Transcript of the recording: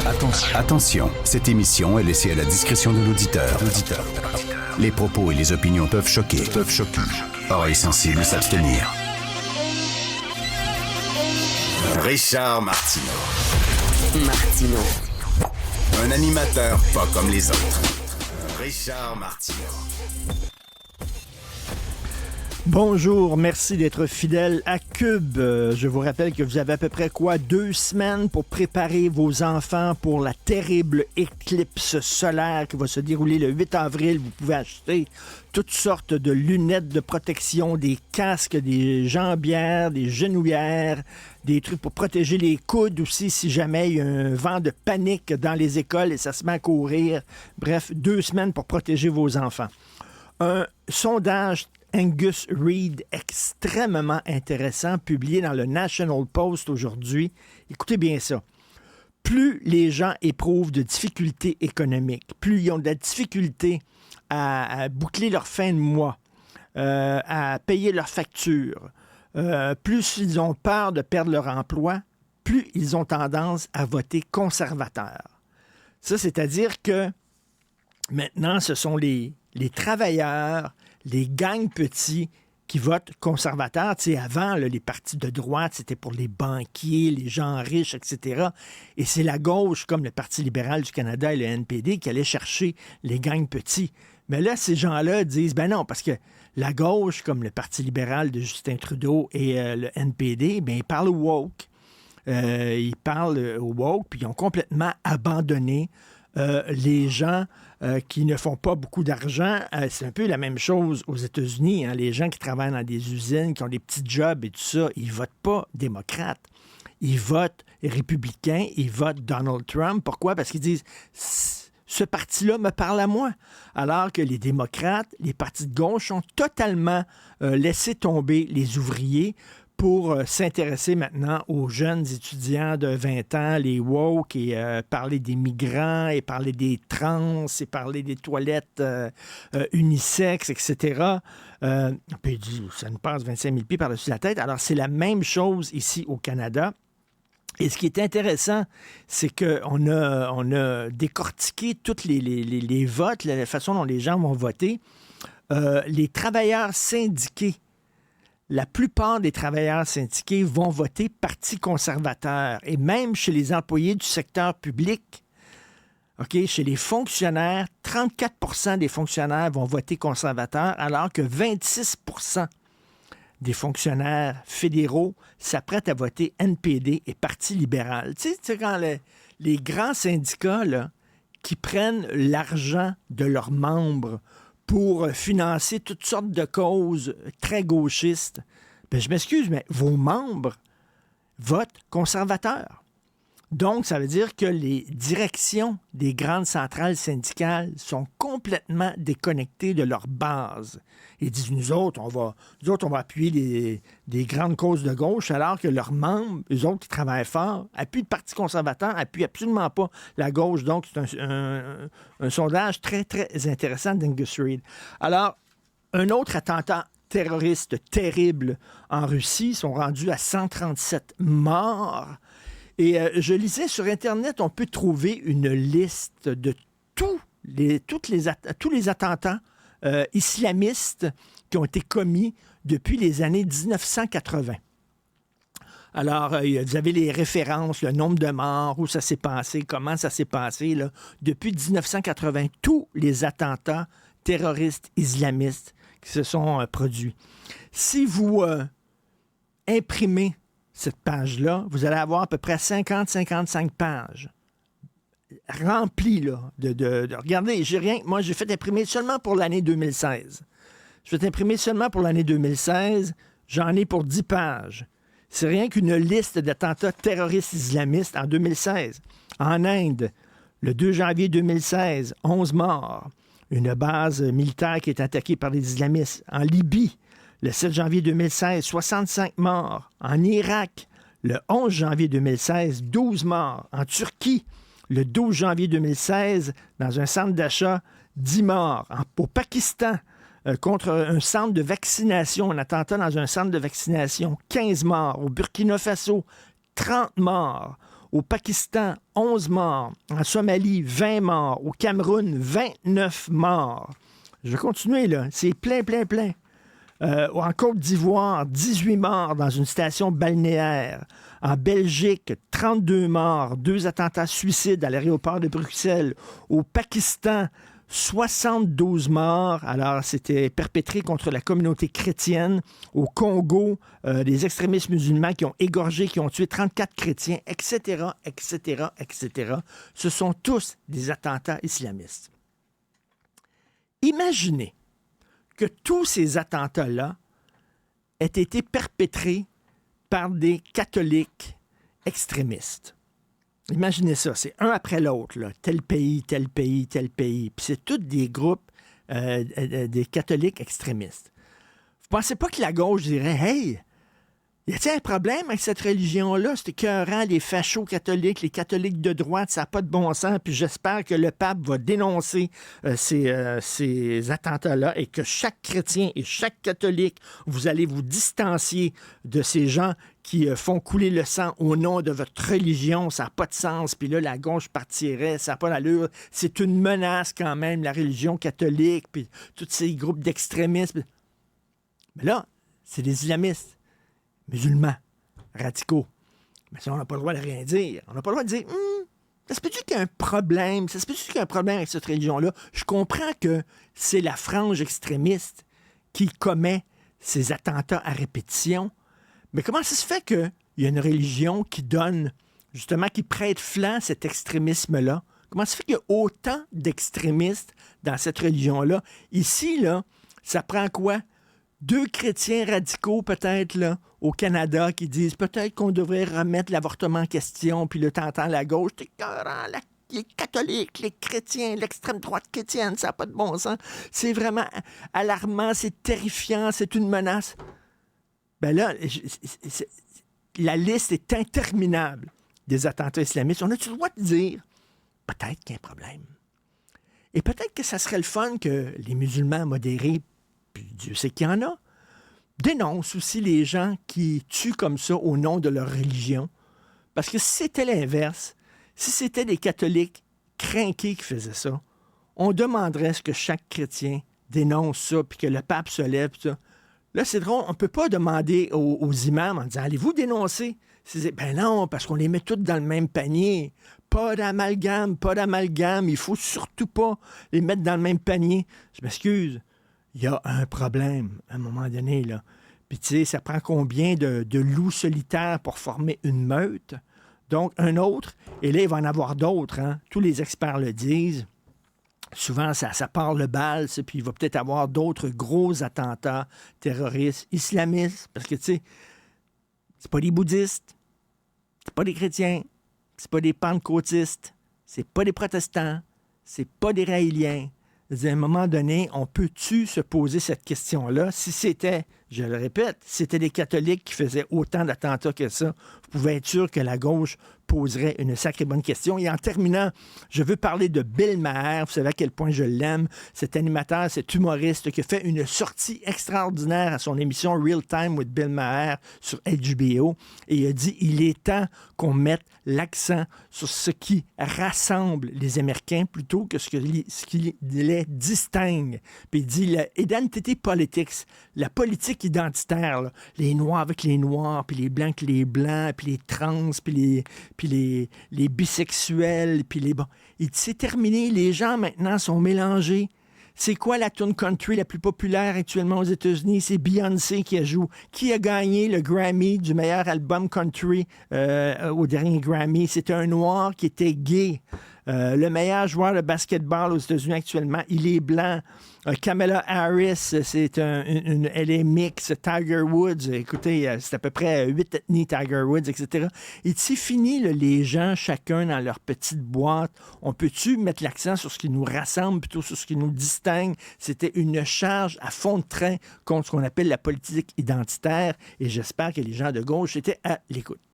Attention, cette émission est laissée à la discrétion de l'auditeur. Les propos et les opinions peuvent choquer. Oreilles sensibles s'abstenir. Richard Martineau. Un animateur pas comme les autres. Richard Martineau. Bonjour, merci d'être fidèle à Cube. Je vous rappelle que vous avez à peu près 2 semaines pour préparer vos enfants pour la terrible éclipse solaire qui va se dérouler le 8 avril. Vous pouvez acheter toutes sortes de lunettes de protection, des casques, des jambières, des genouillères, des trucs pour protéger les coudes aussi si jamais il y a un vent de panique dans les écoles et ça se met à courir. Bref, 2 semaines pour protéger vos enfants. Un sondage Angus Reid extrêmement intéressant, publié dans le National Post aujourd'hui. Écoutez bien ça. Plus les gens éprouvent de difficultés économiques, plus ils ont de la difficulté à boucler leur fin de mois, à payer leurs factures, plus ils ont peur de perdre leur emploi, plus ils ont tendance à voter conservateur. Ça, c'est-à-dire que maintenant, ce sont les travailleurs, les gangs petits qui votent conservateurs. Tu sais, avant, là, les partis de droite, c'était pour les banquiers, les gens riches, etc. Et c'est la gauche, comme le Parti libéral du Canada et le NPD, qui allait chercher les gangs petits. Mais là, ces gens-là disent, ben non, parce que la gauche, comme le Parti libéral de Justin Trudeau et le NPD, ben ils parlent woke. Ils parlent au woke, puis ils ont complètement abandonné les gens qui ne font pas beaucoup d'argent. C'est un peu la même chose aux États-Unis. Hein. Les gens qui travaillent dans des usines, qui ont des petits jobs et tout ça, ils ne votent pas démocrates. Ils votent républicains, ils votent Donald Trump. Pourquoi? Parce qu'ils disent ce parti-là me parle à moi. Alors que les démocrates, les partis de gauche ont totalement laissé tomber les ouvriers pour s'intéresser maintenant aux jeunes étudiants de 20 ans, les woke, et parler des migrants, et parler des trans, et parler des toilettes unisexes, etc. Puis ça nous passe 25 000 pieds par-dessus la tête. Alors, c'est la même chose ici au Canada. Et ce qui est intéressant, c'est qu'on a décortiqué tous les votes, la façon dont les gens vont voter. Les travailleurs syndiqués, la plupart des travailleurs syndiqués vont voter Parti conservateur. Et même chez les employés du secteur public, chez les fonctionnaires, 34 des fonctionnaires vont voter conservateur, alors que 26 des fonctionnaires fédéraux s'apprêtent à voter NPD et Parti libéral. Tu sais, quand les grands syndicats là, qui prennent l'argent de leurs membres pour financer toutes sortes de causes très gauchistes, ben je m'excuse, mais vos membres votent conservateurs. Donc, ça veut dire que les directions des grandes centrales syndicales sont complètement déconnectées de leur base. Ils disent, nous autres, on va appuyer des grandes causes de gauche, alors que leurs membres, eux autres qui travaillent fort, appuient le Parti conservateur, appuient absolument pas la gauche. Donc, c'est un sondage très, très intéressant d'Angus Reid. Alors, un autre attentat terroriste terrible en Russie, ils sont rendus à 137 morts. Et je lisais sur Internet, on peut trouver une liste de tous les attentats islamistes qui ont été commis depuis les années 1980. Alors, vous avez les références, le nombre de morts, où ça s'est passé, comment ça s'est passé. Là. Depuis 1980, tous les attentats terroristes islamistes qui se sont produits. Si vous imprimez cette page-là, vous allez avoir à peu près 50-55 pages remplies là, de regardez, moi j'ai fait imprimer seulement pour l'année 2016. Je vais imprimer seulement pour l'année 2016, j'en ai pour 10 pages. C'est rien qu'une liste d'attentats terroristes islamistes en 2016. En Inde, le 2 janvier 2016, 11 morts. Une base militaire qui est attaquée par les islamistes. En Libye, le 7 janvier 2016, 65 morts. En Irak, le 11 janvier 2016, 12 morts. En Turquie, le 12 janvier 2016, dans un centre d'achat, 10 morts. Au Pakistan, contre un centre de vaccination, un attentat dans un centre de vaccination, 15 morts. Au Burkina Faso, 30 morts. Au Pakistan, 11 morts. En Somalie, 20 morts. Au Cameroun, 29 morts. Je vais continuer, là. C'est plein, plein, plein. En Côte d'Ivoire, 18 morts dans une station balnéaire. En Belgique, 32 morts. 2 attentats suicides à l'aéroport de Bruxelles. Au Pakistan, 72 morts. Alors, c'était perpétré contre la communauté chrétienne. Au Congo, des extrémistes musulmans qui ont égorgé, qui ont tué 34 chrétiens, etc., etc., etc. Ce sont tous des attentats islamistes. Imaginez que tous ces attentats-là aient été perpétrés par des catholiques extrémistes. Imaginez ça, c'est un après l'autre, là. Tel pays, tel pays, tel pays. Puis c'est tous des groupes des catholiques extrémistes. Vous pensez pas que la gauche dirait « Hey, y a-t-il un problème avec cette religion-là? C'est écœurant, les fachos catholiques, les catholiques de droite, ça n'a pas de bon sens. Puis j'espère que le pape va dénoncer ces attentats-là et que chaque chrétien et chaque catholique, vous allez vous distancier de ces gens qui font couler le sang au nom de votre religion. Ça n'a pas de sens. Puis là, la gauche partirait, ça n'a pas d'allure. C'est une menace quand même, la religion catholique, puis tous ces groupes d'extrémistes. Mais là, c'est des islamistes. Musulmans, radicaux. Mais ça, on n'a pas le droit de rien dire. On n'a pas le droit de dire, ça se peut-tu qu'il y a un problème? Ça se peut-tu qu'il y a un problème avec cette religion-là? Je comprends que c'est la frange extrémiste qui commet ces attentats à répétition. Mais comment ça se fait qu'il y a une religion qui donne, justement, qui prête flanc à cet extrémisme-là? Comment ça se fait qu'il y a autant d'extrémistes dans cette religion-là? Ici, là, ça prend quoi? 2 chrétiens radicaux, peut-être, là, au Canada, qui disent peut-être qu'on devrait remettre l'avortement en question, puis le t'entends la gauche, t'es écœurant, les catholiques, les chrétiens, l'extrême droite chrétienne, ça n'a pas de bon sens. C'est vraiment alarmant, c'est terrifiant, c'est une menace. Ben là, la liste est interminable des attentats islamistes. On a-tu le droit de dire peut-être qu'il y a un problème? Et peut-être que ça serait le fun que les musulmans modérés, puis Dieu sait qu'il y en a, dénoncent aussi les gens qui tuent comme ça au nom de leur religion. Parce que si c'était l'inverse, si c'était des catholiques crinqués qui faisaient ça, on demanderait ce que chaque chrétien dénonce ça, puis que le pape se lève, puis ça. Là, c'est drôle, on ne peut pas demander aux imams en disant « Allez-vous dénoncer? » Ben non, parce qu'on les met tous dans le même panier. Pas d'amalgame, pas d'amalgame. Il faut surtout pas les mettre dans le même panier. Je m'excuse. Il y a un problème, à un moment donné, là. Puis, tu sais, ça prend combien de loups solitaires pour former une meute? Donc, un autre, et là, il va en avoir d'autres, hein. Tous les experts le disent. Souvent, ça part le bal, puis il va peut-être avoir d'autres gros attentats terroristes, islamistes, parce que, tu sais, c'est pas des bouddhistes, c'est pas des chrétiens, c'est pas des pentecôtistes, c'est pas des protestants, c'est pas des raéliens. À un moment donné, on peut-tu se poser cette question-là? Si c'était, je le répète, si c'était des catholiques qui faisaient autant d'attentats que ça, vous pouvez être sûr que la gauche poserait une sacrée bonne question. Et en terminant, je veux parler de Bill Maher. Vous savez à quel point je l'aime. Cet animateur, cet humoriste qui a fait une sortie extraordinaire à son émission Real Time with Bill Maher sur HBO. Et il a dit, il est temps qu'on mette l'accent sur ce qui rassemble les Américains plutôt que ce qui les distingue. Puis il dit, l'identity politics, la politique identitaire, là, les Noirs avec les Noirs, puis les Blancs avec les Blancs, puis les trans, puis les bisexuels, puis les... Bon, il dit, c'est terminé, les gens maintenant sont mélangés. C'est quoi la tune country la plus populaire actuellement aux États-Unis? C'est Beyoncé qui joue. Qui a gagné le Grammy du meilleur album country au dernier Grammy? C'était un noir qui était gay. Le meilleur joueur de basketball aux États-Unis actuellement, il est blanc. Kamala Harris, elle est mix. Tiger Woods, écoutez, c'est à peu près 8 ethnies Tiger Woods, etc. Et c'est fini, là, les gens, chacun dans leur petite boîte. On peut-tu mettre l'accent sur ce qui nous rassemble plutôt sur ce qui nous distingue? C'était une charge à fond de train contre ce qu'on appelle la politique identitaire. Et j'espère que les gens de gauche étaient à l'écoute.